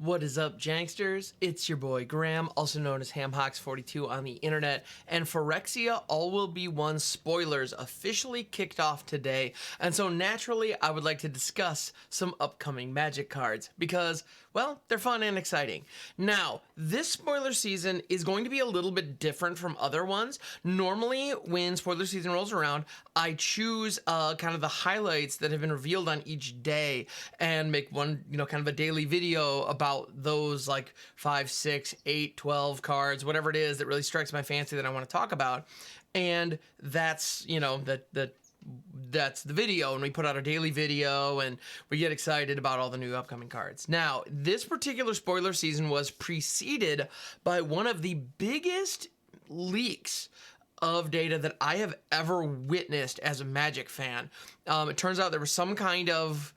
What is up, Janksters? It's your boy Graham, also known as HamHawks42 on the internet, and Phyrexia All Will Be One spoilers officially kicked off today, and so naturally I would like to discuss some upcoming Magic cards, because, well, they're fun and exciting. Now, this spoiler season is going to be a little bit different from other ones. Normally, when spoiler season rolls around, I choose kind of the highlights that have been revealed on each day, and make one, kind of a daily video about those like 5, 6, 8, 12 cards, whatever it is that really strikes my fancy that I want to talk about. And that's, that's the video, and we put out a daily video and we get excited about all the new upcoming cards. Now, this particular spoiler season was preceded by one of the biggest leaks of data that I have ever witnessed as a Magic fan. It turns out there was some kind of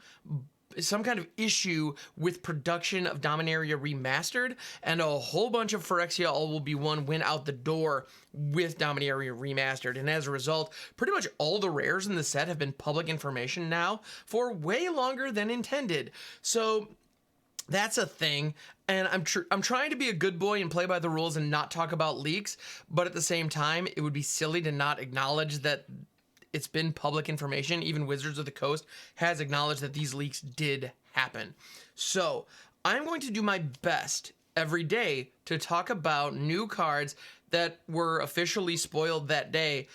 issue with production of Dominaria Remastered, and a whole bunch of Phyrexia All Will Be One went out the door with Dominaria Remastered, and as a result, pretty much all the rares in the set have been public information now for way longer than intended. So that's a thing, and I'm trying to be a good boy and play by the rules and not talk about leaks, but at the same time, it would be silly to not acknowledge that it's been public information. Even Wizards of the Coast has acknowledged that these leaks did happen. So I'm going to do my best every day to talk about new cards that were officially spoiled that day,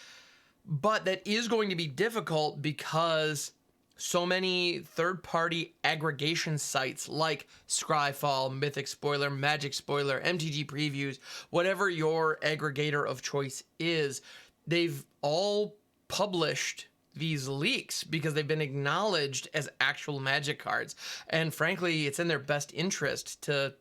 but that is going to be difficult because so many third-party aggregation sites like Scryfall, Mythic Spoiler, Magic Spoiler, MTG Previews, whatever your aggregator of choice is, they've all published these leaks because they've been acknowledged as actual Magic cards. And frankly, it's in their best interest to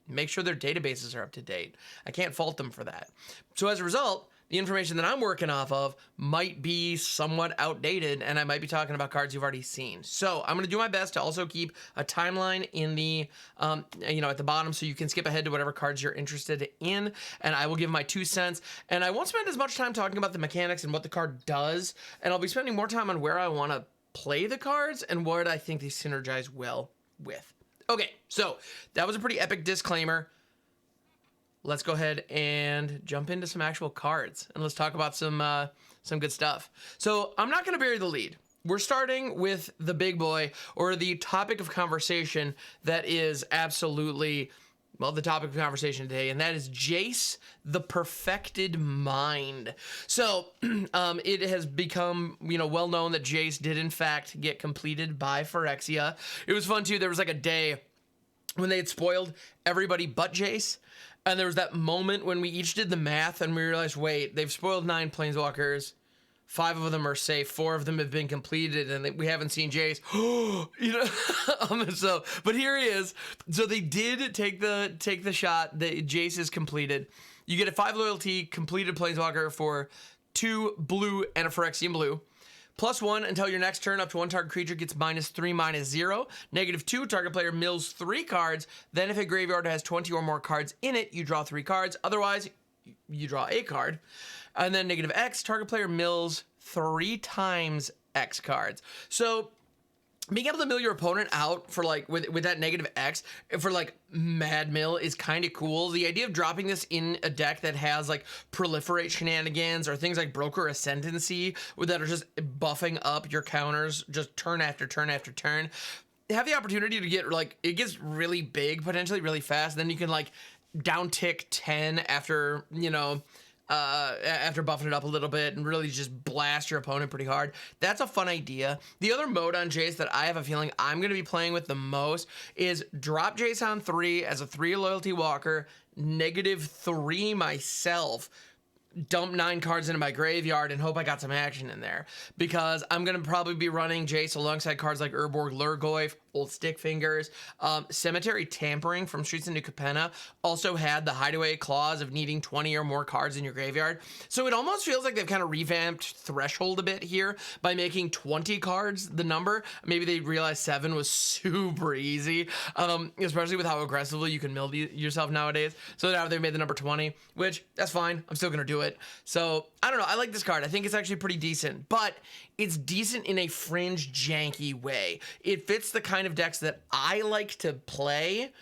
make sure their databases are up to date. I can't fault them for that. So as a result, the information that I'm working off of might be somewhat outdated, and I might be talking about cards you've already seen. So I'm going to do my best to also keep a timeline in the, at the bottom, so you can skip ahead to whatever cards you're interested in, and I will give my 2 cents. And I won't spend as much time talking about the mechanics and what the card does, and I'll be spending more time on where I want to play the cards and what I think they synergize well with. Okay, so that was a pretty epic disclaimer. Let's go ahead and jump into some actual cards, and let's talk about some good stuff. So I'm not going to bury the lead. We're starting with the big boy, or the topic of conversation that is absolutely, well, the topic of conversation today, and that is Jace, the Perfected Mind. So it has become, well known that Jace did in fact get completed by Phyrexia. It was fun too. There was like a day when they had spoiled everybody but Jace. And there was that moment when we each did the math and we realized, wait, they've spoiled 9 Planeswalkers. 5 of them are safe. 4 of them have been completed, and we haven't seen Jace. But here he is. So they did take the shot that Jace is completed. You get a 5 loyalty completed Planeswalker for 2 blue and a Phyrexian blue. +1 until your next turn, up to 1 target creature gets -3/-0. -2, target player mills 3 cards. Then if a graveyard has 20 or more cards in it, you draw 3 cards. Otherwise, you draw a card. And then -X, target player mills 3 times X cards. So being able to mill your opponent out for with that -X for mad mill is kind of cool. The idea of dropping this in a deck that has proliferate shenanigans or things like Broker Ascendancy that are just buffing up your counters just turn after turn after turn, have the opportunity to get it gets really big potentially really fast. Then you can down tick 10 after after buffing it up a little bit and really just blast your opponent pretty hard. That's a fun idea. The other mode on Jace that I have a feeling I'm going to be playing with the most is drop Jace on 3 as a 3 loyalty walker, -3 myself, dump 9 cards into my graveyard and hope I got some action in there, because I'm going to probably be running Jace alongside cards like Urborg Lurgoyf, Old Stick Fingers. Cemetery Tampering from Streets of New Capenna also had the hideaway clause of needing 20 or more cards in your graveyard. So it almost feels like they've kind of revamped Threshold a bit here by making 20 cards the number. Maybe they realized 7 was super easy, especially with how aggressively you can mill yourself nowadays. So now they've made the number 20, which that's fine. I'm still going to do it. So I don't know. I like this card. I think it's actually pretty decent, but it's decent in a fringe janky way. It fits the kind of decks that I like to play,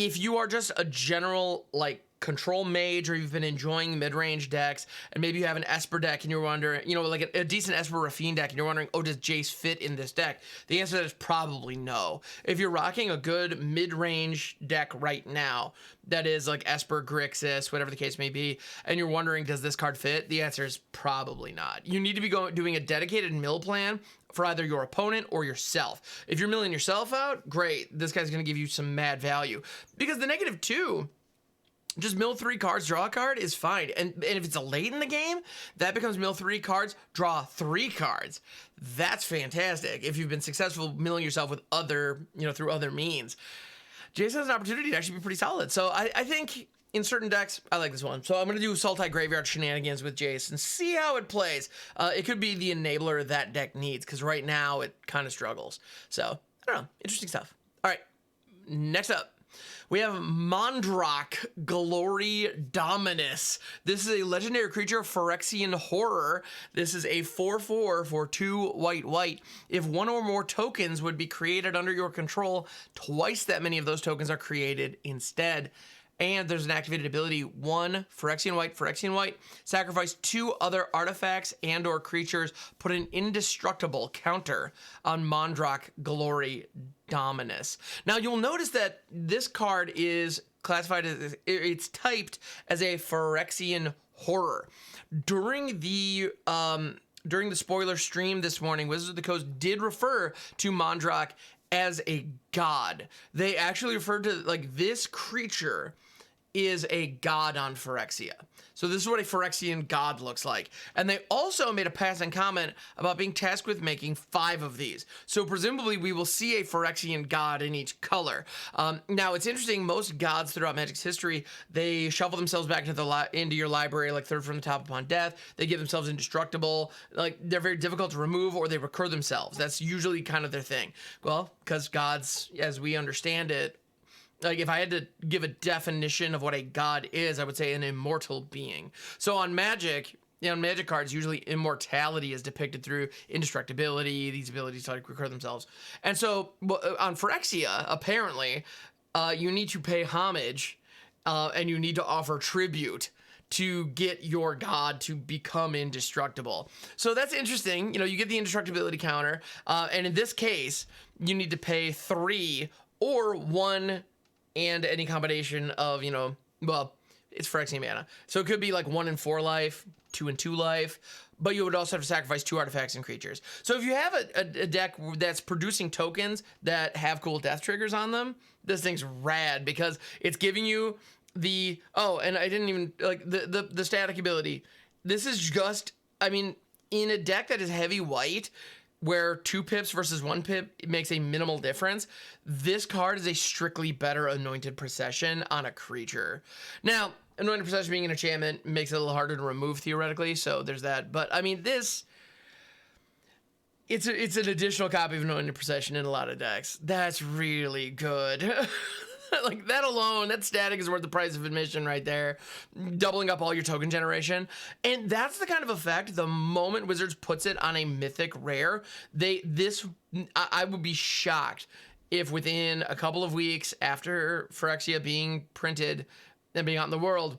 if you are just a general like control mage, or you've been enjoying mid-range decks, and maybe you have an Esper deck and you're wondering, you know, like a decent Esper Rafine deck, and you're wondering, oh, does Jace fit in this deck? The answer to that is probably no. If you're rocking a good mid-range deck right now, that is like Esper, Grixis, whatever the case may be, and you're wondering, does this card fit? The answer is probably not. You need to be doing a dedicated mill plan for either your opponent or yourself. If you're milling yourself out, great. This guy's going to give you some mad value. Because the -2, just mill 3 cards, draw a card is fine. And if it's a late in the game, that becomes mill 3 cards, draw 3 cards. That's fantastic if you've been successful milling yourself with other, you know, through other means. Jace has an opportunity to actually be pretty solid. So I think in certain decks, I like this one. So I'm going to do Sultai Graveyard Shenanigans with Jace and see how it plays. It could be the enabler that deck needs, because right now it kind of struggles. So, I don't know. Interesting stuff. All right. Next up, we have Mondrak Glory Dominus. This is a legendary creature, Phyrexian Horror. This is a 4/4 for 2 white. If one or more tokens would be created under your control, twice that many of those tokens are created instead. And there's an activated ability, 1 Phyrexian white, sacrifice 2 other artifacts and or creatures, put an indestructible counter on Mondrak Glory Dominus. Now you'll notice that this card is classified as, it's typed as a Phyrexian Horror. During the spoiler stream this morning, Wizards of the Coast did refer to Mondrak as a god. They actually referred to, like, this creature is a god on Phyrexia. So this is what a Phyrexian god looks like. And they also made a passing comment about being tasked with making 5 of these. So presumably we will see a Phyrexian god in each color. Now it's interesting, most gods throughout Magic's history, they shuffle themselves back into your library, like third from the top upon death. They give themselves indestructible. Like, they're very difficult to remove, or they recur themselves. That's usually kind of their thing. Well, because gods, as we understand it, like, if I had to give a definition of what a god is, I would say an immortal being. So on Magic, you know, Magic cards, usually immortality is depicted through indestructibility, these abilities to like recur themselves. And so on Phyrexia, apparently, you need to pay homage and you need to offer tribute to get your god to become indestructible. So that's interesting. You know, you get the indestructibility counter, and in this case, you need to pay 3 or 1 and any combination of, you know, well, it's Phyrexian mana. So it could be like 1 and 4 life, 2 and 2 life, but you would also have to sacrifice 2 artifacts and creatures. So if you have a deck that's producing tokens that have cool death triggers on them, this thing's rad, because it's giving you the, oh, and I didn't even, like, the static ability. This is just, I mean, in a deck that is heavy white, where 2 pips versus 1 pip makes a minimal difference, this card is a strictly better Anointed Procession on a creature. Now, Anointed Procession being an enchantment makes it a little harder to remove theoretically, so there's that. But I mean, this, it's an additional copy of Anointed Procession in a lot of decks. That's really good. Like, that alone, that static is worth the price of admission right there. Doubling up all your token generation. And that's the kind of effect, the moment Wizards puts it on a mythic rare, I would be shocked if within a couple of weeks after Phyrexia being printed and being out in the world,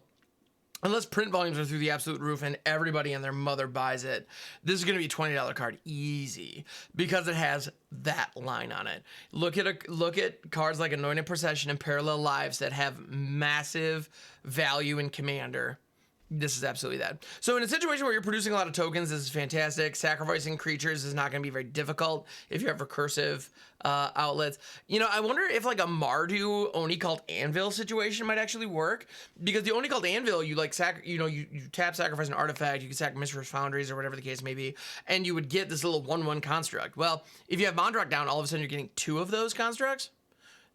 unless print volumes are through the absolute roof and everybody and their mother buys it, this is going to be a $20 card easy, because it has that line on it. Look at cards like Anointed Procession and Parallel Lives that have massive value in Commander. This is absolutely that. So in a situation where you're producing a lot of tokens, this is fantastic. Sacrificing creatures is not going to be very difficult if you have recursive outlets. You know, I wonder if like a Mardu Oni Cult Anvil situation might actually work, because the Oni Cult Anvil, you like you tap, sacrifice an artifact, you can sack Mistress Foundries or whatever the case may be, and you would get this little 1/1 construct. Well, if you have Mondrak down, all of a sudden you're getting 2 of those constructs.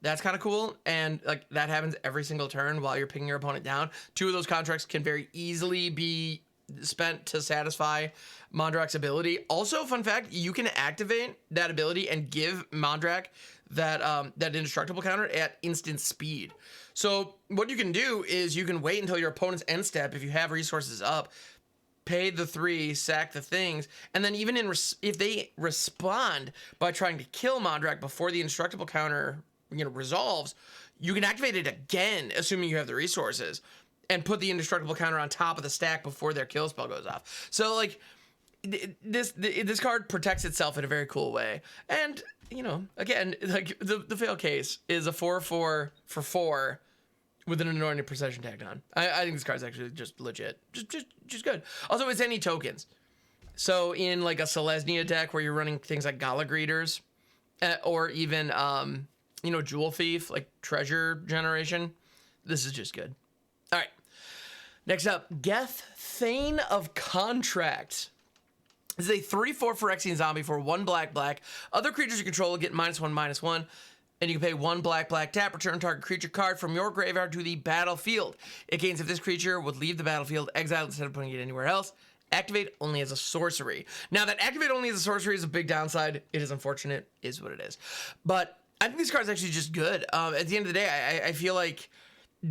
That's kind of cool, and like that happens every single turn while you're picking your opponent down. 2 of those contracts can very easily be spent to satisfy Mondrak's ability. Also, fun fact, you can activate that ability and give Mondrak that indestructible counter at instant speed. So what you can do is you can wait until your opponent's end step, if you have resources up, pay the 3, sack the things, and then even if they respond by trying to kill Mondrak before the indestructible counter, resolves, you can activate it again, assuming you have the resources, and put the indestructible counter on top of the stack before their kill spell goes off. So like this card protects itself in a very cool way. And again, like the fail case is a 4/4 for 4 with an anointed procession tagged on. I think this card's actually just legit, just good. Also, it's any tokens. So in like a Selesnya deck where you're running things like Gala Greeters, or even Jewel Thief, like treasure generation, this is just good. All right, next up, Geth, Thane of Contract. This is a 3/4 Phyrexian zombie for 1 black. Other creatures you control get -1/-1, and you can pay 1 black, tap, return target creature card from your graveyard to the battlefield. It gains if this creature would leave the battlefield exiled instead of putting it anywhere else. Activate only as a sorcery. Now that activate only as a sorcery is a big downside. It is unfortunate, is what it is. But I think this card's actually just good. At the end of the day, I feel like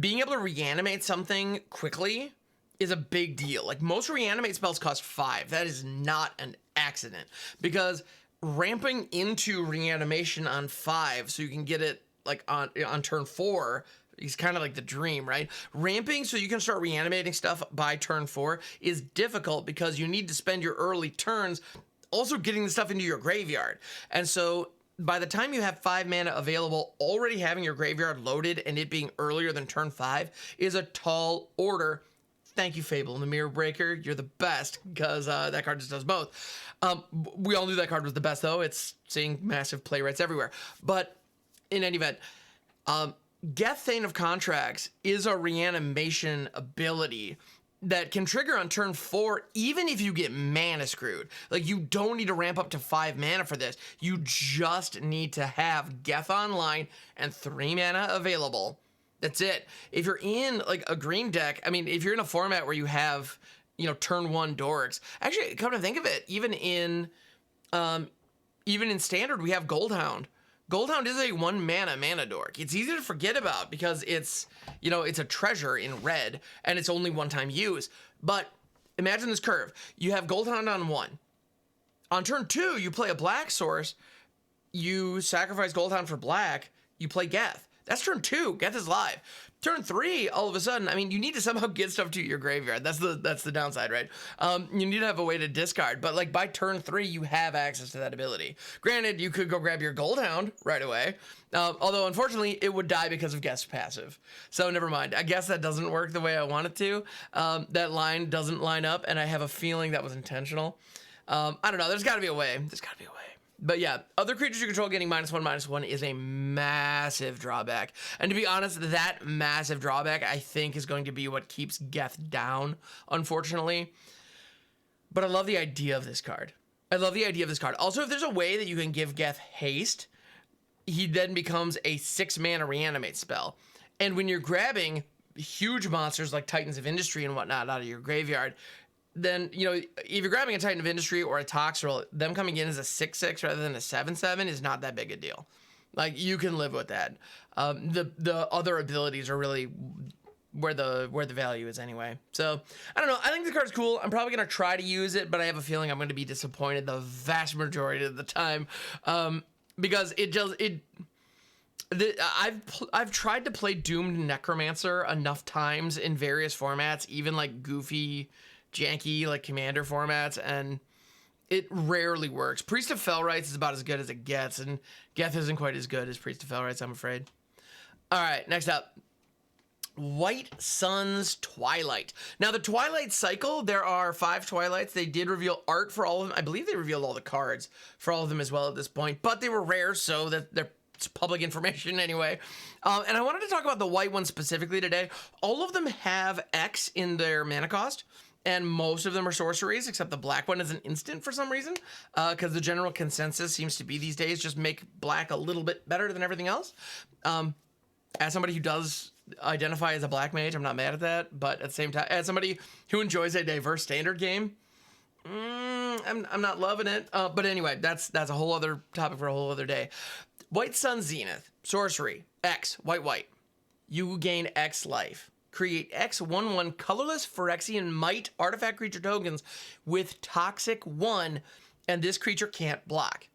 being able to reanimate something quickly is a big deal. Like most reanimate spells cost 5. That is not an accident, because ramping into reanimation on 5 so you can get it like on turn 4 is kind of like the dream, right? Ramping so you can start reanimating stuff by turn 4 is difficult because you need to spend your early turns also getting the stuff into your graveyard. And so by the time you have 5 mana available, already having your graveyard loaded and it being earlier than turn 5 is a tall order. Thank you, Fable and the Mirror Breaker. You're the best, because that card just does both. We all knew that card was the best, though. It's seeing massive play rates everywhere. But in any event, Geth, Thane of Contracts is a reanimation ability that can trigger on turn 4, even if you get mana screwed. Like, you don't need to ramp up to 5 mana for this. You just need to have Geth online and 3 mana available. That's it. If you're in like a green deck, I mean, if you're in a format where you have, turn 1 dorks, actually, come to think of it, even in standard, we have Goldhound. Goldhound is a 1 mana dork. It's easy to forget about because it's, it's a treasure in red and it's only 1-time use. But imagine this curve. You have Goldhound on 1. On turn 2, you play a black source. You sacrifice Goldhound for black. You play Geth. That's turn 2. Geth is live. Turn 3, all of a sudden, I mean, you need to somehow get stuff to your graveyard. That's the downside, right? You need to have a way to discard, but like by turn 3, you have access to that ability. Granted, you could go grab your Goldhound right away, although unfortunately, it would die because of Geth's passive. So never mind. I guess that doesn't work the way I want it to. That line doesn't line up, and I have a feeling that was intentional. I don't know. There's got to be a way. But yeah, other creatures you control getting -1/-1 is a massive drawback. And to be honest, that massive drawback, I think, is going to be what keeps Geth down, unfortunately. But I love the idea of this card. Also, if there's a way that you can give Geth haste, he then becomes a 6 mana reanimate spell. And when you're grabbing huge monsters like Titans of Industry and whatnot out of your graveyard, then, if you're grabbing a Titan of Industry or a Toxtrol, them coming in as a 6/6 rather than a 7/7 is not that big a deal. Like, you can live with that. The other abilities are really where the value is anyway. So, I don't know. I think the card's cool. I'm probably going to try to use it, but I have a feeling I'm going to be disappointed the vast majority of the time. Because I've tried to play Doomed Necromancer enough times in various formats, even like goofy, janky like commander formats, and it rarely works. Priest of Felrites is about as good as it gets, and Geth isn't quite as good as Priest of Felrites, I'm afraid. All right, next up, White Sun's Twilight. Now, the Twilight cycle, there are 5 Twilights. They did reveal art for all of them. I believe they revealed all the cards for all of them as well at this point, but they were rare, so that it's public information anyway. And I wanted to talk about the white one specifically today. All of them have X in their mana cost, and most of them are sorceries, except the black one is an instant for some reason, because the general consensus seems to be these days just make black a little bit better than everything else. As somebody who does identify as a black mage, I'm not mad at that, but at the same time, as somebody who enjoys a diverse standard game, I'm not loving it. But anyway, that's a whole other topic for a whole other day. White Sun Zenith, sorcery, X, white. You gain X life. Create X 1/1 colorless Phyrexian Might artifact creature tokens with Toxic 1, and this creature can't block.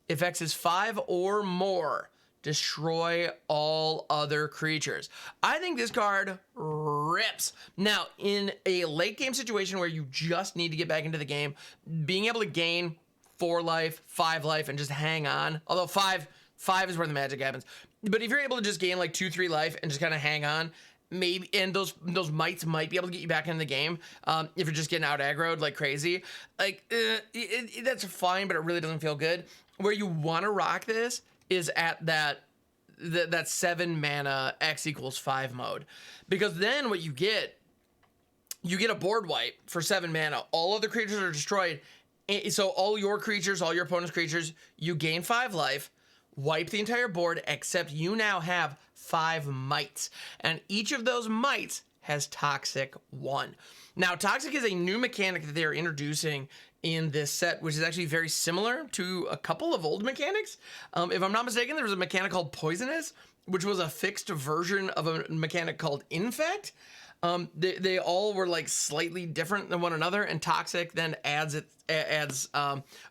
If X is 5 or more, destroy all other creatures. I think this card rips. Now, in a late game situation where you just need to get back into the game, being able to gain 4 life, 5 life, and just hang on, although 5 is where the magic happens. But if you're able to just gain like 2-3 life and just kind of hang on, maybe, and those mites might be able to get you back into the game if you're just getting out aggroed like crazy. Like, that's fine, but it really doesn't feel good. Where you want to rock this is at that 7 mana X equals 5 mode, because then what you get a board wipe for 7 mana. All other creatures are destroyed, so all your creatures, all your opponent's creatures, you gain 5 life, wipe the entire board, except you now have 5 mites, and each of those mites has Toxic 1. Now, Toxic is a new mechanic that they're introducing in this set, which is actually very similar to a couple of old mechanics. If I'm not mistaken, there was a mechanic called Poisonous, which was a fixed version of a mechanic called Infect. They all were like slightly different than one another, and Toxic then adds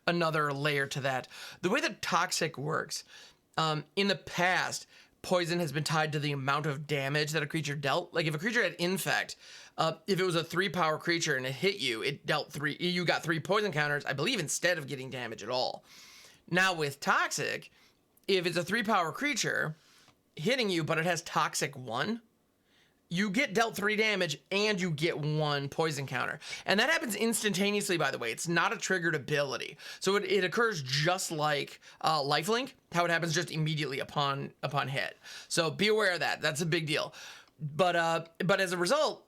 another layer to that. The way that Toxic works, in the past, poison has been tied to the amount of damage that a creature dealt. Like if a creature had Infect, if it was a 3-power creature and it hit you, it dealt 3. You got 3 poison counters, I believe, instead of getting damage at all. Now with Toxic, if it's a 3-power creature hitting you, but it has Toxic 1, you get dealt 3 damage and you get 1 poison counter. And that happens instantaneously, by the way. It's not a triggered ability. So it occurs just like Lifelink, how it happens just immediately upon hit. So be aware of that. That's a big deal. But as a result,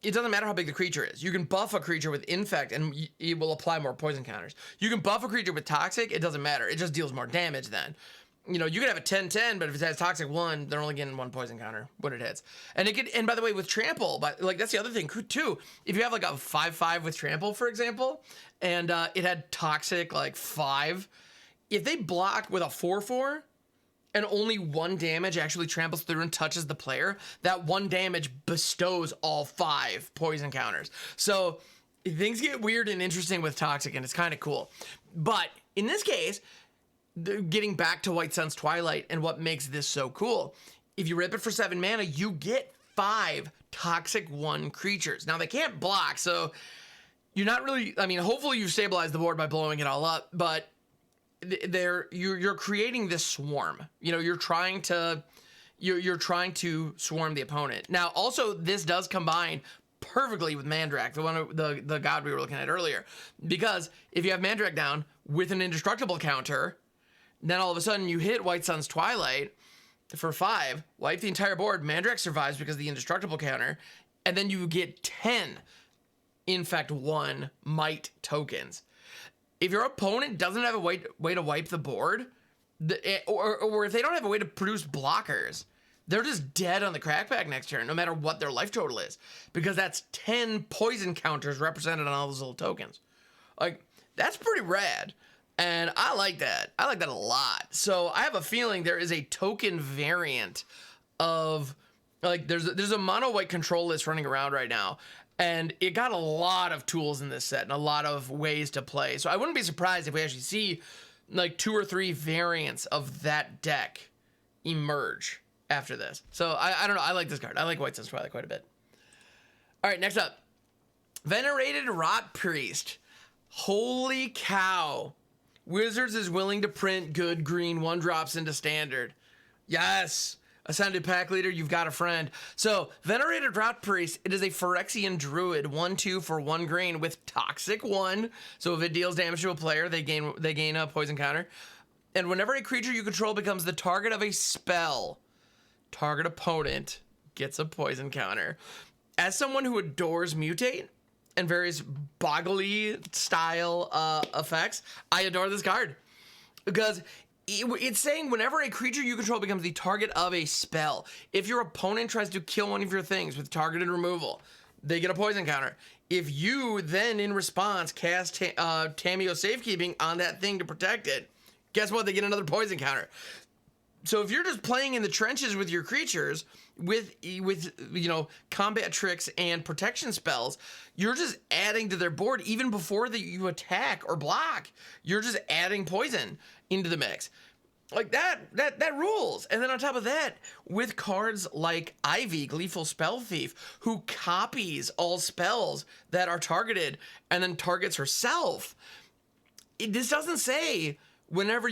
it doesn't matter how big the creature is. You can buff a creature with Infect and it will apply more poison counters. You can buff a creature with Toxic, it doesn't matter. It just deals more damage then. You know, you could have a 10-10, but if it has Toxic 1, they're only getting 1 poison counter when it hits. And by the way, with Trample, but like that's the other thing too. If you have like a 5/5 with Trample, for example, and it had Toxic like 5, if they block with a 4/4 and only 1 damage actually tramples through and touches the player, that 1 damage bestows all 5 poison counters. So things get weird and interesting with Toxic, and it's kind of cool. But in this case, getting back to White Sun's Twilight and what makes this so cool, if you rip it for 7 mana, you get 5 Toxic 1 creatures. Now they can't block, so you're not really, I mean, hopefully you've stabilized the board by blowing it all up, but you're creating this swarm. You know, you're trying to swarm the opponent. Now, also, this does combine perfectly with Mondrak, the god we were looking at earlier, because if you have Mondrak down with an indestructible counter, then all of a sudden you hit White Sun's Twilight for 5, wipe the entire board. Mondrak survives because of the indestructible counter, and then you get 10 Infect 1 Might tokens. If your opponent doesn't have a way to wipe the board, or if they don't have a way to produce blockers, they're just dead on the crackback next turn, no matter what their life total is, because that's 10 poison counters represented on all those little tokens. Like, that's pretty rad, and I like that. I like that a lot. So I have a feeling there is a token variant of, like, there's a mono white control list running around right now, and it got a lot of tools in this set and a lot of ways to play. So I wouldn't be surprised if we actually see like 2 or 3 variants of that deck emerge after this. So I don't know. I like this card. I like White Sun's Twilight quite a bit. All right, next up, Venerated Rotpriest. Holy cow. Wizards is willing to print good green 1-drops into standard. Yes. Ascended Pack Leader, you've got a friend. So, Venerated Rotpriest, it is a Phyrexian Druid, 1/2 for 1 green with Toxic 1. So if it deals damage to a player, they gain a poison counter. And whenever a creature you control becomes the target of a spell, target opponent gets a poison counter. As someone who adores Mutate and various boggly style effects, I adore this card. Because it's saying whenever a creature you control becomes the target of a spell, if your opponent tries to kill one of your things with targeted removal, they get a poison counter. If you then, in response, cast Tamiyo Safekeeping on that thing to protect it, guess what? They get another poison counter. So if you're just playing in the trenches with your creatures with you know, combat tricks and protection spells, you're just adding to their board even before you attack or block. You're just adding poison into the mix. Like that rules. And then on top of that, with cards like Ivy, Gleeful Spell Thief, who copies all spells that are targeted and then targets herself. This doesn't say whenever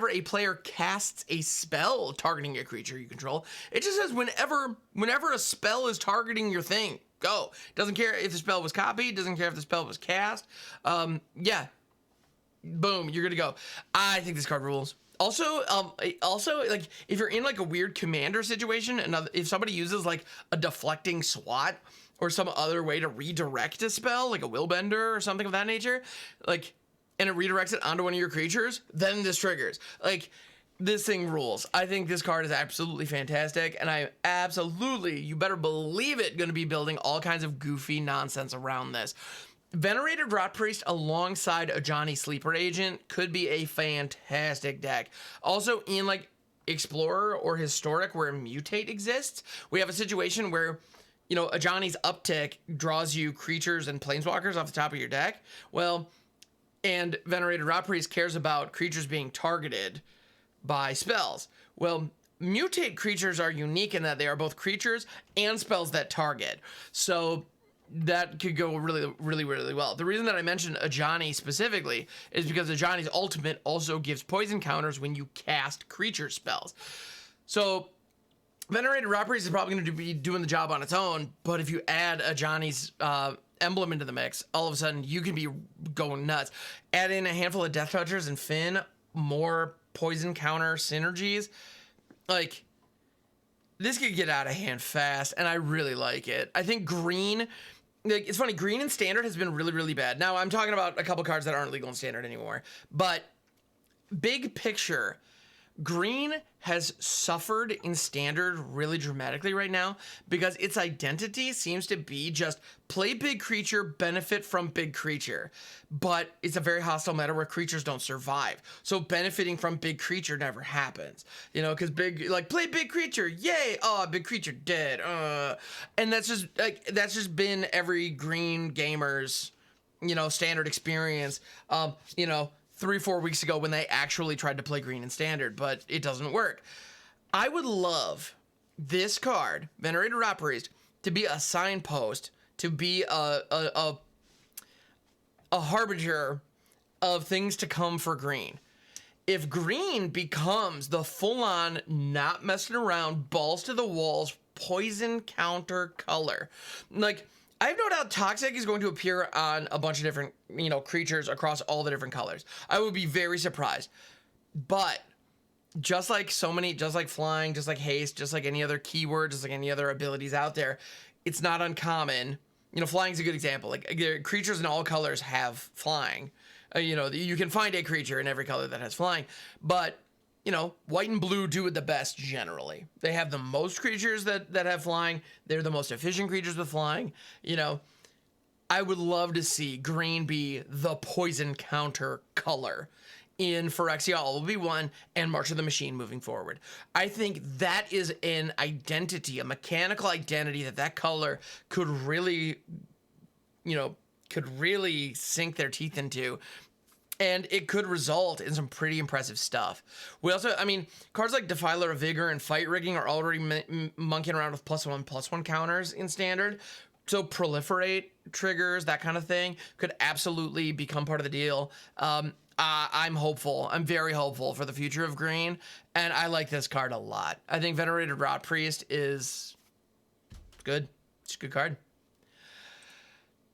a player casts a spell targeting a creature you control. It just says whenever a spell is targeting your thing, go. Doesn't care if the spell was copied, doesn't care if the spell was cast. Yeah. Boom, you're good to go. I think this card rules. Also, like if you're in like a weird commander situation, and if somebody uses like a deflecting swat or some other way to redirect a spell, like a willbender or something of that nature, like, and it redirects it onto one of your creatures, then this triggers. Like, this thing rules. I think this card is absolutely fantastic, and I absolutely, you better believe it, going to be building all kinds of goofy nonsense around this. Venerated Rotpriest alongside a Johnny Sleeper Agent could be a fantastic deck. Also, in like Explorer or Historic, where Mutate exists, we have a situation where, you know, a Johnny's Uptick draws you creatures and planeswalkers off the top of your deck. Well, and Venerated Rotpriest cares about creatures being targeted by spells. Well, Mutate creatures are unique in that they are both creatures and spells that target. So that could go really, really, really well. The reason that I mentioned Ajani specifically is because Ajani's ultimate also gives poison counters when you cast creature spells. So Venerated Rotpriest is probably going to be doing the job on its own, but if you add Ajani's emblem into the mix, all of a sudden you can be going nuts. Add in a handful of Death Touchers and Finn, more poison counter synergies. Like, this could get out of hand fast, and I really like it. I think green, like, it's funny, green in Standard has been really, really bad. Now, I'm talking about a couple cards that aren't legal in Standard anymore, but big picture, green has suffered in Standard really dramatically right now because its identity seems to be just play big creature, benefit from big creature. But it's a very hostile meta where creatures don't survive. So benefiting from big creature never happens. You know, because big, like, play big creature, yay! Oh, big creature dead. And that's just been every green gamer's, you know, Standard experience. You know, 3-4 weeks ago when they actually tried to play green in Standard, but it doesn't work. I would love this card, Venerated Rotpriest, to be a signpost, to be a harbinger of things to come for green. If green becomes the full-on, not messing around, balls to the walls, poison counter color, like, I have no doubt Toxic is going to appear on a bunch of different, you know, creatures across all the different colors. I would be very surprised. But just like flying, just like haste, just like any other keyword, just like any other abilities out there, it's not uncommon. You know, flying is a good example. Like, creatures in all colors have flying. You know, you can find a creature in every color that has flying. But, you know, white and blue do it the best generally. They have the most creatures that have flying. They're the most efficient creatures with flying. You know, I would love to see green be the poison counter color in Phyrexia All Will Be One and March of the Machine moving forward. I think that is an identity, a mechanical identity that color could really, you know, sink their teeth into. And it could result in some pretty impressive stuff. We also, I mean, cards like Defiler of Vigor and Fight Rigging are already monkeying around with +1/+1 counters in Standard. So proliferate triggers, that kind of thing, could absolutely become part of the deal. I'm hopeful. I'm very hopeful for the future of green. And I like this card a lot. I think Venerated Rotpriest is good. It's a good card.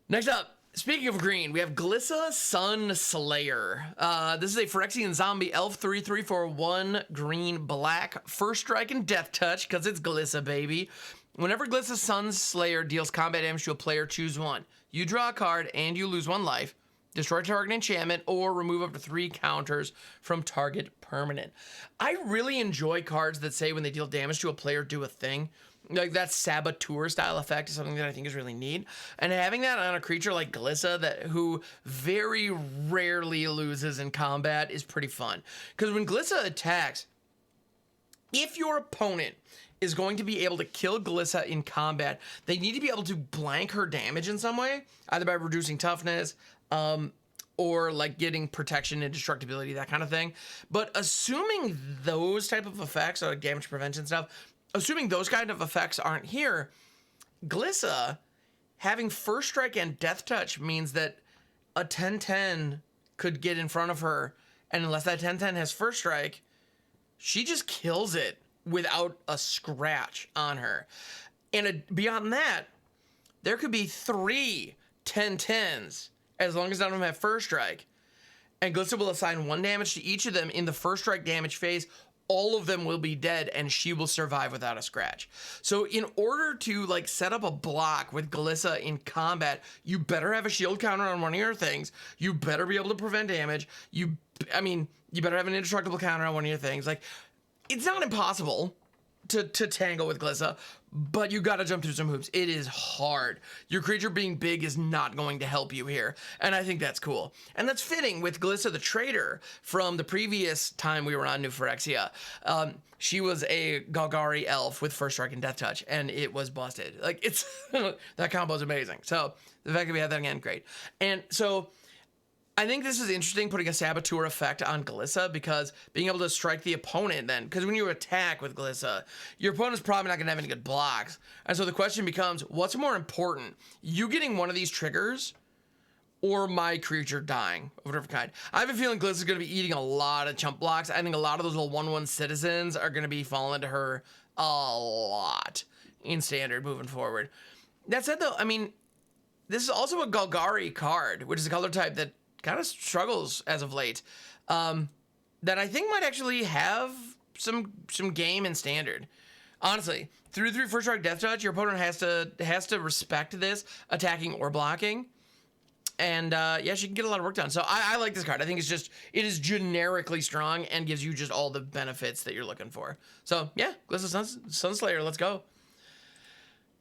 Next up. Speaking of green, we have Glissa Sunslayer. This is a Phyrexian zombie elf 3/3 for 1 green black. First strike and death touch, because it's Glissa, baby. Whenever Glissa Sunslayer deals combat damage to a player, choose one. You draw a card and you lose 1 life. Destroy target enchantment or remove up to 3 counters from target permanent. I really enjoy cards that say when they deal damage to a player, do a thing. Like, that Saboteur style effect is something that I think is really neat. And having that on a creature like Glissa who very rarely loses in combat is pretty fun. Because when Glissa attacks, if your opponent is going to be able to kill Glissa in combat, they need to be able to blank her damage in some way, either by reducing toughness, or like getting protection and destructibility, that kind of thing. But assuming those type of effects, or like damage prevention stuff, assuming those kind of effects aren't here, Glissa having First Strike and Death Touch means that a 10-10 could get in front of her, and unless that 10-10 has First Strike, she just kills it without a scratch on her. And beyond that, there could be 3 10-10s as long as none of them have First Strike. And Glissa will assign 1 damage to each of them in the First Strike damage phase. All of them will be dead, and she will survive without a scratch. So in order to like set up a block with Glissa in combat, you better have a shield counter on one of your things. You better be able to prevent damage. You better have an indestructible counter on one of your things. Like, it's not impossible to tangle with Glissa, but you gotta jump through some hoops. It is hard. Your creature being big is not going to help you here, and I think that's cool. And that's fitting with Glissa the Trader from the previous time we were on New Phyrexia. She was a Golgari elf with First Strike and Death Touch, and it was busted. Like, it's that combo is amazing. So the fact that we have that again, great. And so I think this is interesting, putting a Saboteur effect on Glissa, because being able to strike the opponent then, because when you attack with Glissa, your opponent's probably not going to have any good blocks. And so the question becomes, what's more important? You getting one of these triggers, or my creature dying of whatever kind? I have a feeling Glissa's going to be eating a lot of chump blocks. I think a lot of those little 1/1 citizens are going to be falling to her a lot in Standard moving forward. That said, though, I mean, this is also a Golgari card, which is a color type that kind of struggles as of late, that I think might actually have some game in Standard. Honestly, through 3 First Strike Death Touch, your opponent has to respect this attacking or blocking, and yeah, she can get a lot of work done. So I like this card. I think it is generically strong and gives you just all the benefits that you're looking for. So yeah, Glissa Sunslayer, let's go.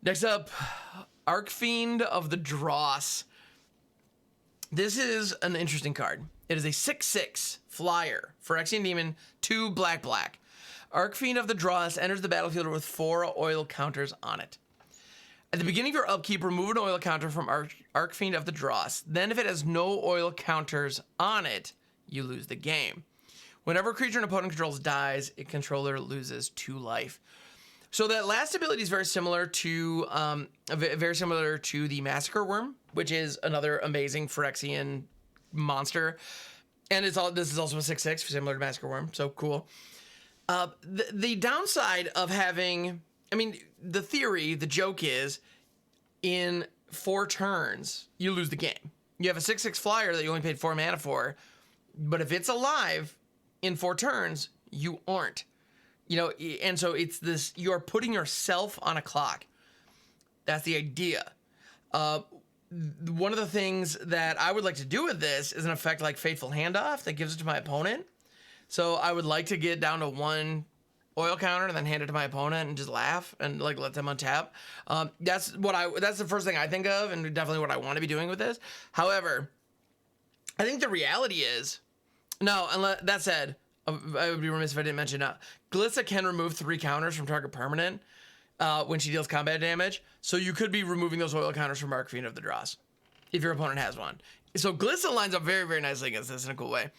Next up, Archfiend of the Dross. This is an interesting card. It is a 6/6 flyer, Phyrexian Demon, 2 black. Archfiend of the Dross enters the battlefield with 4 oil counters on it. At the beginning of your upkeep, remove an oil counter from Archfiend of the Dross. Then if it has no oil counters on it, you lose the game. Whenever a creature an opponent controls dies, a controller loses 2 life. So that last ability is very similar to the Massacre Worm, which is another amazing Phyrexian monster, and this is also a 6/6, similar to Massacre Worm. So cool. The downside of having, the joke is, in 4 turns you lose the game. You have a 6/6 flyer that you only paid 4 mana for, but if it's alive in 4 turns, you aren't. And so it's this, you're putting yourself on a clock. That's the idea. One of the things that I would like to do with this is an effect like Fateful Handoff that gives it to my opponent. So I would like to get down to 1 oil counter and then hand it to my opponent and just laugh and like let them untap. That's the first thing I think of, and definitely what I want to be doing with this. However, I think the reality is, that said, I would be remiss if I didn't mention Glissa can remove 3 counters from target permanent when she deals combat damage. So you could be removing those oil counters from Archfiend of the Dross if your opponent has one. So Glissa lines up very, very nicely against this in a cool way.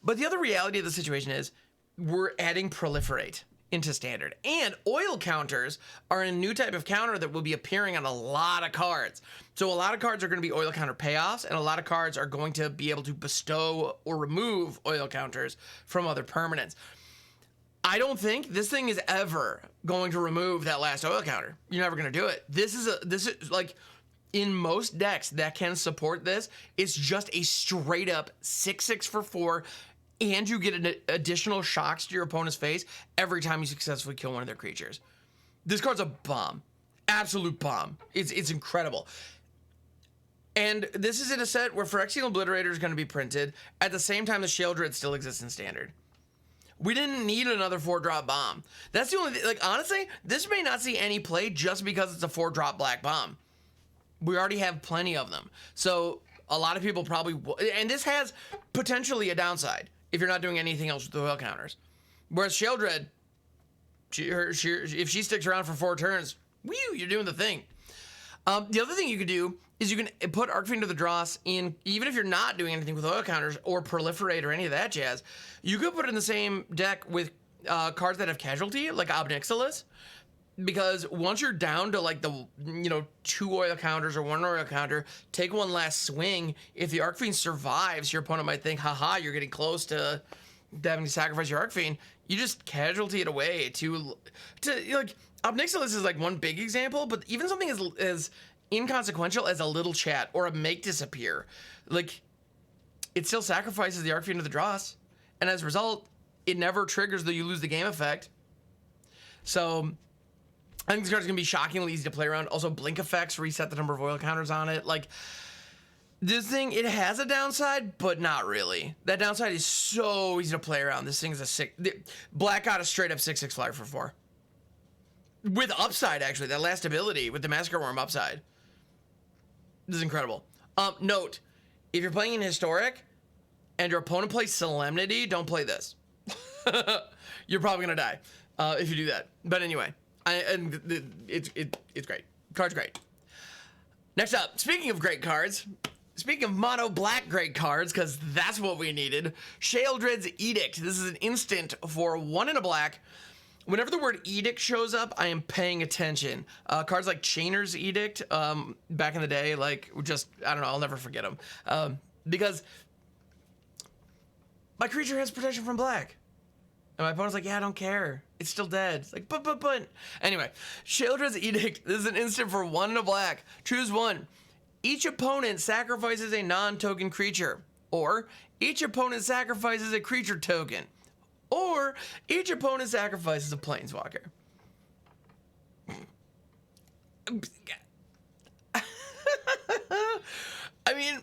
But the other reality of the situation is we're adding Proliferate into Standard. And oil counters are a new type of counter that will be appearing on a lot of cards. So a lot of cards are going to be oil counter payoffs, and a lot of cards are going to be able to bestow or remove oil counters from other permanents. I don't think this thing is ever going to remove that last oil counter. You're never going to do it. This is like, in most decks that can support this, it's just a straight up 6/6 for 4, and you get an additional shocks to your opponent's face every time you successfully kill one of their creatures. This card's a bomb. Absolute bomb. It's incredible. And this is in a set where Phyrexian Obliterator is going to be printed at the same time the Sheoldred still exists in Standard. We didn't need another 4-drop bomb. That's the only thing. Like, honestly, this may not see any play just because it's a 4-drop black bomb. We already have plenty of them. So a lot of people probably, and this has potentially a downside if you're not doing anything else with the oil counters. Whereas Sheoldred, if she sticks around for 4 turns, you're doing the thing. The other thing you could do is you can put Archfiend of the Dross in, even if you're not doing anything with oil counters or proliferate or any of that jazz, you could put it in the same deck with cards that have casualty, like Obnixilis, because once you're down to like the, 2 oil counters or 1 oil counter, take one last swing. If the Archfiend survives, your opponent might think, haha, you're getting close to having to sacrifice your Archfiend. You just casualty it away to like, Obnixilis is like one big example, but even something as inconsequential as a little chat or a make disappear, like, it still sacrifices the Archfiend of the Dross, and as a result, it never triggers the you lose the game effect. So I think this card's gonna be shockingly easy to play around. Also, blink effects reset the number of oil counters on it. Like, this thing, it has a downside, but not really. That downside is so easy to play around. This thing's Black got a straight up 6/6 flyer for 4. With upside, actually, that last ability with the Massacre Worm upside. This is incredible. Note, if you're playing in Historic and your opponent plays Solemnity, don't play this. You're probably gonna die if you do that. But anyway, it's great. Card's great. Next up, speaking of great cards, speaking of mono black great cards, because that's what we needed, Sheoldred's Edict. This is an instant for 1 and a black. Whenever the word Edict shows up, I am paying attention. Cards like Chainer's Edict, back in the day, like, just, I don't know, I'll never forget them. Because my creature has protection from black. And my opponent's like, yeah, I don't care. It's still dead. It's like, but. Anyway, Sheoldred's Edict. This is an instant for 1 and a black. Choose one. Each opponent sacrifices a non-token creature. Or, each opponent sacrifices a creature token. Or, each opponent sacrifices a planeswalker. I mean,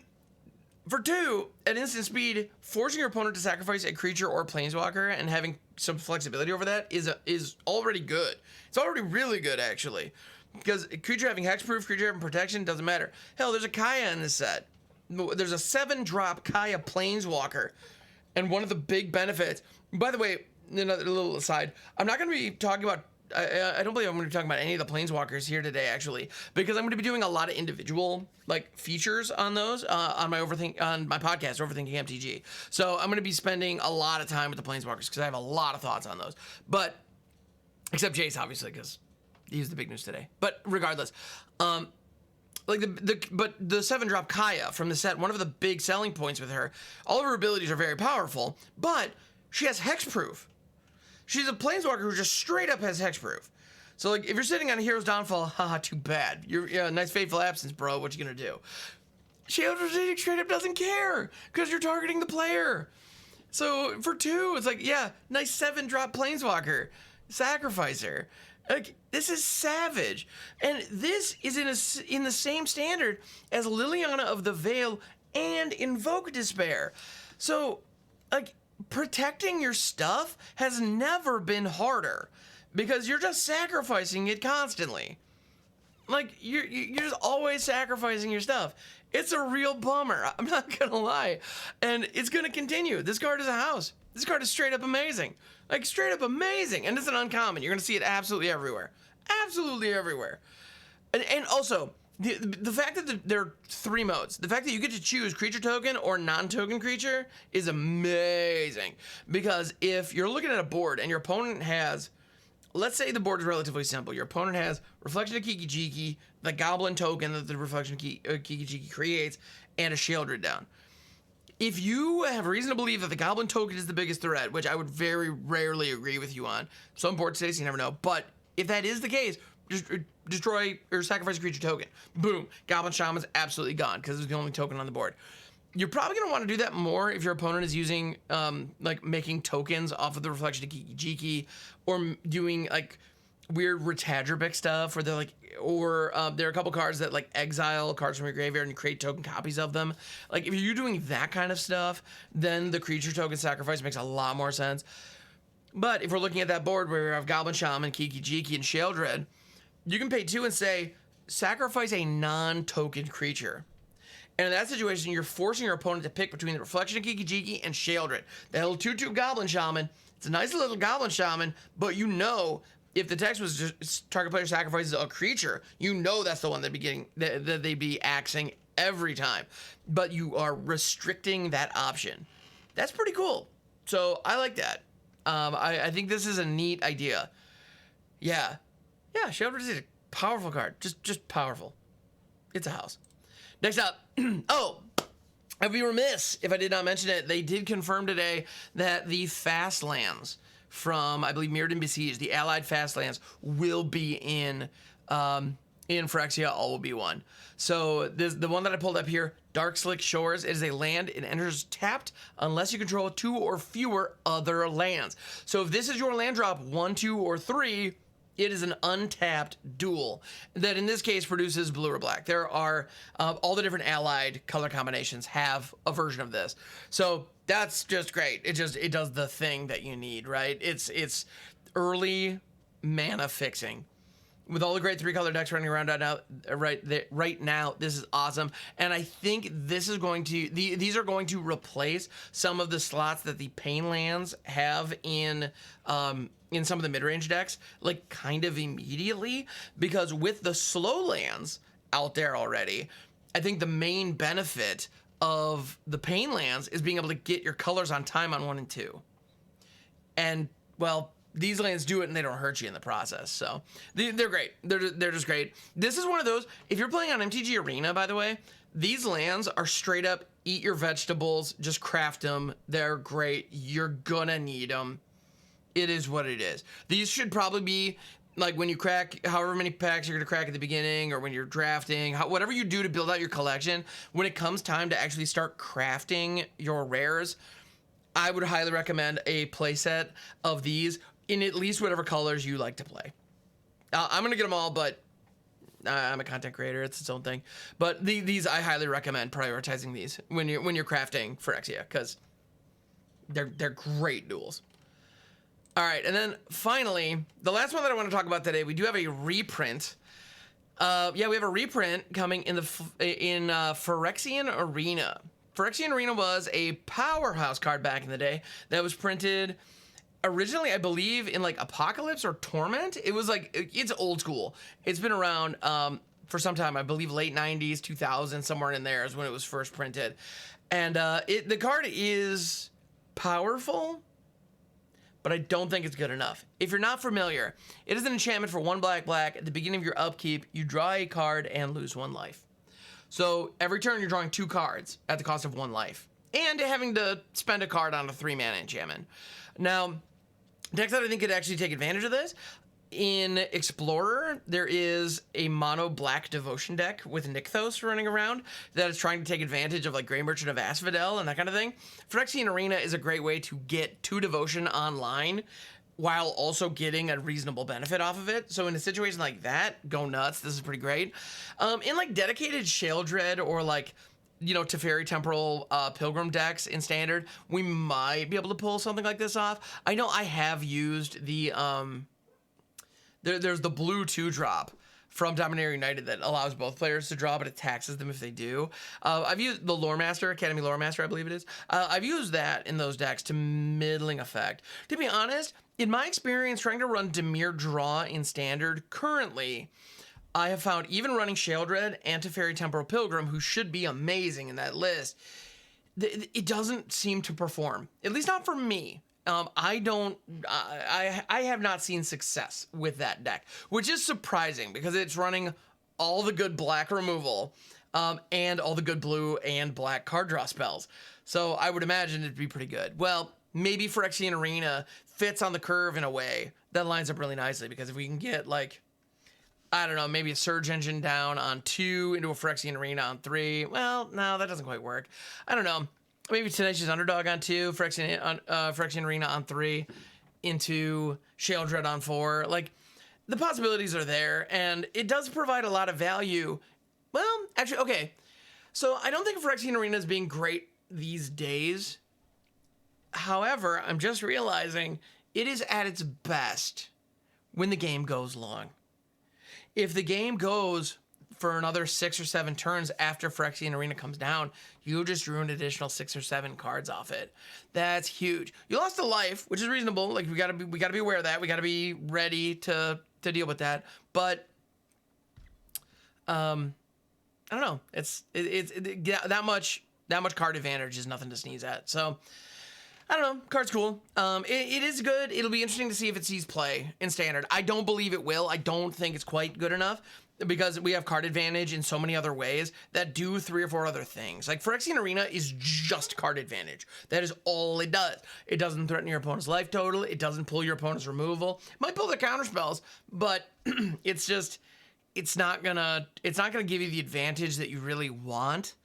for 2, at instant speed, forcing your opponent to sacrifice a creature or planeswalker and having some flexibility over that is already good. It's already really good, actually. Because a creature having hexproof, creature having protection, doesn't matter. Hell, there's a Kaya in this set. There's a 7-drop Kaya planeswalker. And one of the big benefits, by the way, another little aside, I'm not going to be talking about, I don't believe I'm going to be talking about any of the planeswalkers here today, actually, because I'm going to be doing a lot of individual, like, features on those on my podcast, Overthinking MTG. So I'm going to be spending a lot of time with the planeswalkers because I have a lot of thoughts on those. But, except Jace, obviously, because he's the big news today. But regardless, like but the 7-drop Kaya from the set, one of the big selling points with her, all of her abilities are very powerful, but she has hexproof. She's a planeswalker who just straight up has hexproof. So, like, if you're sitting on a Hero's Downfall, haha, too bad. You're nice Fateful Absence, bro. What you gonna do? Sheoldred's Edict straight up doesn't care because you're targeting the player. So for 2, it's like, yeah, nice 7-drop planeswalker, sacrificer. Like, this is savage, and this is in the same standard as Liliana of the Veil and Invoke Despair. So, like, protecting your stuff has never been harder because you're just sacrificing it constantly. Like, you're just always sacrificing your stuff. It's a real bummer. I'm not gonna lie, and it's gonna continue. This card is a house. This card is straight up amazing. Like, straight up amazing, and it's an uncommon. You're gonna see it absolutely everywhere. Absolutely everywhere. And also, the fact that there are 3 modes, the fact that you get to choose creature token or non-token creature is amazing. Because if you're looking at a board and your opponent has, let's say the board is relatively simple. Your opponent has Reflection of Kiki-Jiki, the Goblin token that the Reflection of Kiki-Jiki creates, and a Sheoldred down. If you have reason to believe that the Goblin token is the biggest threat, which I would very rarely agree with you on, some board states, you never know, but if that is the case, just destroy or sacrifice a creature token. Boom. Goblin Shaman's absolutely gone because it's the only token on the board. You're probably going to want to do that more if your opponent is using, like, making tokens off of the Reflection of Kiki-Jiki, or doing, like, weird Retadribic stuff, where they're, like, or there are a couple cards that, like, exile cards from your graveyard and create token copies of them. Like, if you're doing that kind of stuff, then the creature token sacrifice makes a lot more sense. But if we're looking at that board where we have Goblin Shaman, Kiki-Jiki, and Sheoldred, you can pay 2 and say, sacrifice a non-token creature. And in that situation, you're forcing your opponent to pick between the Reflection of Kiki-Jiki and Sheoldred. That little 2/2 Goblin Shaman, it's a nice little Goblin Shaman, but you know if the text was just target player sacrifices a creature, you know that's the one that they'd be axing every time. But you are restricting that option. That's pretty cool. So I like that. I think this is a neat idea. Yeah. Yeah, Sheoldred is a powerful card. Just powerful. It's a house. Next up. Oh, I'd be remiss if I did not mention it. They did confirm today that the fast lands from, I believe, Mirrored and Besieged, the allied fast lands, will be in Phyrexia. All will be one. So the one that I pulled up here, Dark Slick Shores, is a land. It enters tapped unless you control 2 or fewer other lands. So if this is your land drop 1, 2, or 3, it is an untapped duel that in this case produces blue or black. There are all the different allied color combinations have a version of this. So that's just great. It does the thing that you need, right? It's early mana fixing. With all the great 3-color decks running around right now, this is awesome. And I think this is going to these are going to replace some of the slots that the Pain lands have in some of the mid-range decks, like kind of immediately, because with the slow lands out there already, I think the main benefit of the Pain lands is being able to get your colors on time on 1 and 2. And, well, these lands do it and they don't hurt you in the process. So they're great. They're just great. This is one of those, if you're playing on MTG Arena, by the way, these lands are straight up eat your vegetables, just craft them. They're great. You're gonna need them. It is what it is. These should probably be like when you crack however many packs you're going to crack at the beginning, or when you're drafting, whatever you do to build out your collection, when it comes time to actually start crafting your rares, I would highly recommend a playset of these in at least whatever colors you like to play. I'm going to get them all, but I'm a content creator. It's its own thing. But these, I highly recommend prioritizing these when you're crafting Phyrexia, because they're great duels. All right, and then finally, the last one that I want to talk about today, we do have a reprint. We have a reprint coming in Phyrexian Arena. Phyrexian Arena was a powerhouse card back in the day that was printed originally, I believe, in like Apocalypse or Torment. It was like, it's old school. It's been around for some time. I believe late 90s, 2000, somewhere in there is when it was first printed. And the card is powerful, but I don't think it's good enough. If you're not familiar, it is an enchantment for 1 black. At the beginning of your upkeep, you draw a card and lose 1 life. So every turn you're drawing 2 cards at the cost of 1 life, and having to spend a card on a 3-mana enchantment. Now, decks that I think could actually take advantage of this, in Explorer, there is a mono black devotion deck with Nykthos running around that is trying to take advantage of like Grey Merchant of Asphodel and that kind of thing. Phyrexian Arena is a great way to get 2 devotion online while also getting a reasonable benefit off of it. So in a situation like that, go nuts. This is pretty great. In like dedicated Sheoldred or like, you know, Teferi Temporal Pilgrim decks in Standard, we might be able to pull something like this off. I know I have used the There's the blue 2-drop from Dominaria United that allows both players to draw, but it taxes them if they do. I've used the Lore Master, Academy Lore Master, I believe it is. I've used that in those decks to middling effect. To be honest, in my experience trying to run Dimir Draw in Standard currently, I have found even running Sheoldred and Teferi Temporal Pilgrim, who should be amazing in that list, it doesn't seem to perform. At least not for me. I have not seen success with that deck, which is surprising because it's running all the good black removal, and all the good blue and black card draw spells. So I would imagine it'd be pretty good. Well, maybe Phyrexian Arena fits on the curve in a way that lines up really nicely, because if we can get like, I don't know, maybe a Surge Engine down on 2 into a Phyrexian Arena on 3. Well, no, that doesn't quite work. I don't know. Maybe Tenacious Underdog on 2, Phyrexian Arena on 3, into Sheoldred on 4. Like, the possibilities are there, and it does provide a lot of value. Well, actually, okay. So I don't think Phyrexian Arena is being great these days. However, I'm just realizing it is at its best when the game goes long. If the game goes for another 6 or 7 turns after Phyrexian Arena comes down, you just drew an additional 6 or 7 cards off it. That's huge. You lost a life, which is reasonable. Like we gotta be aware of that. We gotta be ready to deal with that. But I don't know. It's that much card advantage is nothing to sneeze at. So I don't know. Card's cool. It is good. It'll be interesting to see if it sees play in Standard. I don't believe it will. I don't think it's quite good enough because we have card advantage in so many other ways that do 3 or 4 other things. Like Phyrexian Arena is just card advantage. That is all it does. It doesn't threaten your opponent's life total. It doesn't pull your opponent's removal. It might pull their counter spells, but it's not gonna give you the advantage that you really want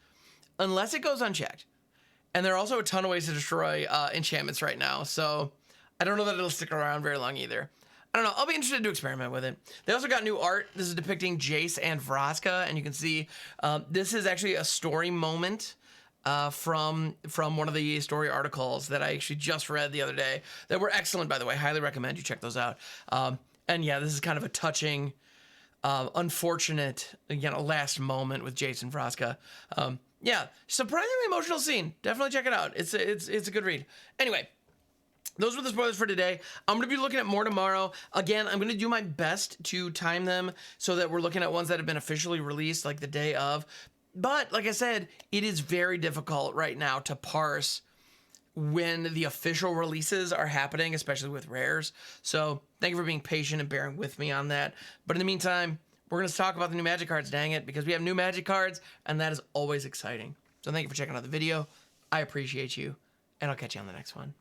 unless it goes unchecked. And there are also a ton of ways to destroy enchantments right now, so I don't know that it'll stick around very long either. I don't know. I'll be interested to experiment with it. They also got new art. This is depicting Jace and Vraska, and you can see this is actually a story moment from one of the story articles that I actually just read the other day that were excellent, by the way. Highly recommend you check those out. And yeah, this is kind of a touching, unfortunate, last moment with Jace and Vraska. Yeah, surprisingly emotional scene. Definitely check it out. It's a good read. Anyway, those were the spoilers for today. I'm going to be looking at more tomorrow. Again, I'm going to do my best to time them so that we're looking at ones that have been officially released like the day of. But like I said, it is very difficult right now to parse when the official releases are happening, especially with rares. So thank you for being patient and bearing with me on that. But in the meantime, we're going to talk about the new Magic cards, dang it, because we have new Magic cards, and that is always exciting. So thank you for checking out the video. I appreciate you, and I'll catch you on the next one.